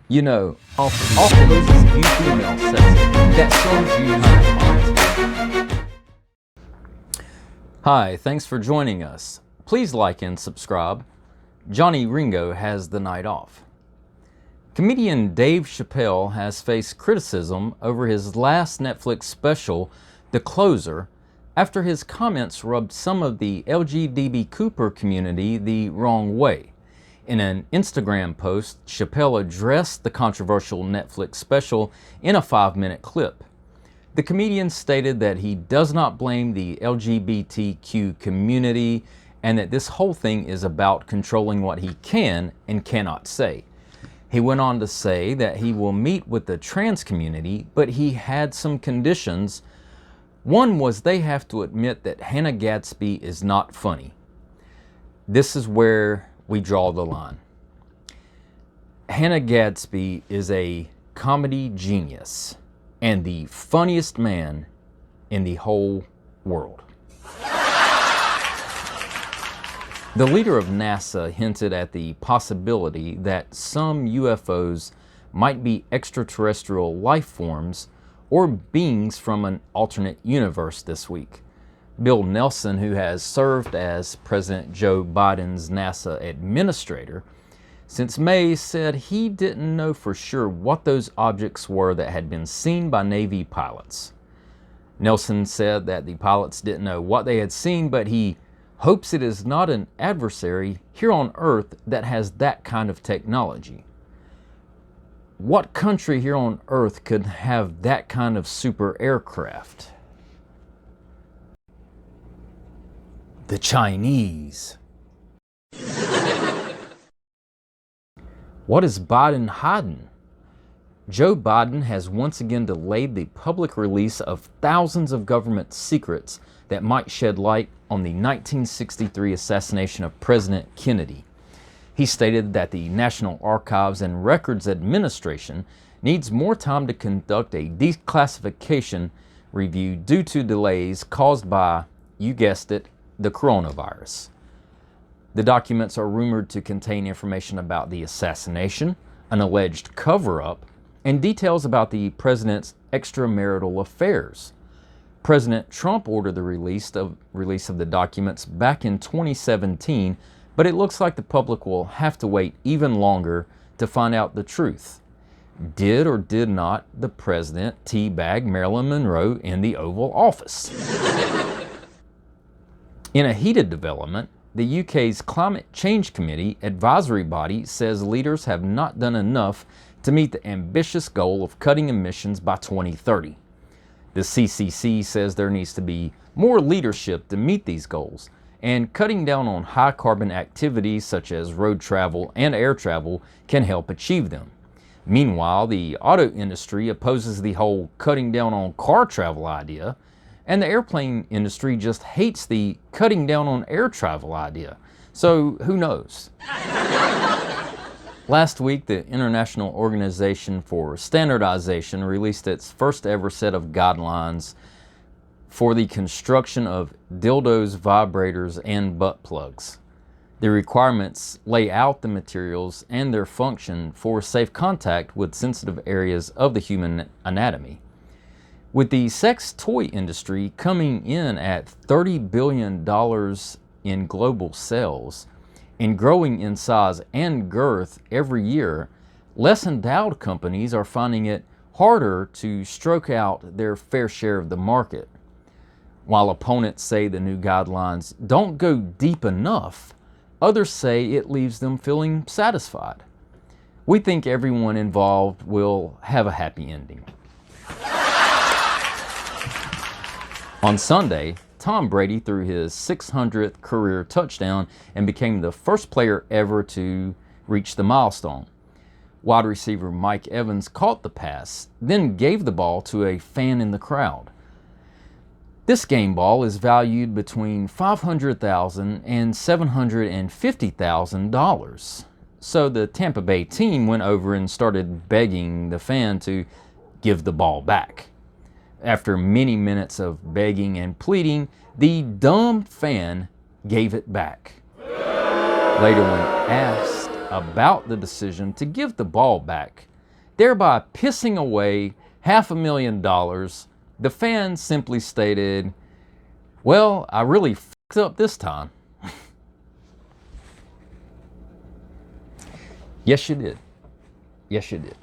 You know, often it's you female says that serves you. Hi, thanks for joining us. Please like and subscribe. Johnny Ringo has the night off. Comedian Dave Chappelle has faced criticism over his last Netflix special, The Closer, after his comments rubbed some of the LGBT Cooper community the wrong way. In an Instagram post, Chappelle addressed the controversial Netflix special in a 5-minute clip. The comedian stated that he does not blame the LGBTQ community and that this whole thing is about controlling what he can and cannot say. He went on to say that he will meet with the trans community, but he had some conditions. One was they have to admit that Hannah Gadsby is not funny. This is where we draw the line. Hannah Gadsby is a comedy genius and the funniest man in the whole world. The leader of NASA hinted at the possibility that some UFOs might be extraterrestrial life forms or beings from an alternate universe this week. Bill Nelson, who has served as President Joe Biden's NASA administrator since May, said he didn't know for sure what those objects were that had been seen by Navy pilots. Nelson said that the pilots didn't know what they had seen, but he hopes it is not an adversary here on Earth that has that kind of technology. What country here on Earth could have that kind of super aircraft? The Chinese. What is Biden hiding? Joe Biden has once again delayed the public release of thousands of government secrets that might shed light on the 1963 assassination of President Kennedy. He stated that the National Archives and Records Administration needs more time to conduct a declassification review due to delays caused by, you guessed it, the coronavirus. The documents are rumored to contain information about the assassination, an alleged cover-up, and details about the president's extramarital affairs. President Trump ordered the release of the documents back in 2017, but it looks like the public will have to wait even longer to find out the truth. Did or did not the president teabag Marilyn Monroe in the Oval Office? In a heated development, the UK's Climate Change Committee advisory body says leaders have not done enough to meet the ambitious goal of cutting emissions by 2030. The CCC says there needs to be more leadership to meet these goals, and cutting down on high carbon activities such as road travel and air travel can help achieve them. Meanwhile, the auto industry opposes the whole cutting down on car travel idea, and the airplane industry just hates the cutting down on air travel idea. So who knows? Last week, the International Organization for Standardization released its first ever set of guidelines for the construction of dildos, vibrators, and butt plugs. The requirements lay out the materials and their function for safe contact with sensitive areas of the human anatomy. With the sex toy industry coming in at $30 billion in global sales and growing in size and girth every year, less endowed companies are finding it harder to stroke out their fair share of the market. While opponents say the new guidelines don't go deep enough, others say it leaves them feeling satisfied. We think everyone involved will have a happy ending. On Sunday, Tom Brady threw his 600th career touchdown and became the first player ever to reach the milestone. Wide receiver Mike Evans caught the pass, then gave the ball to a fan in the crowd. This game ball is valued between $500,000 and $750,000. So the Tampa Bay team went over and started begging the fan to give the ball back. After many minutes of begging and pleading, the dumb fan gave it back. Later, when asked about the decision to give the ball back, thereby pissing away $500,000, the fan simply stated, "Well, I really fucked up this time." Yes, you did. Yes, you did.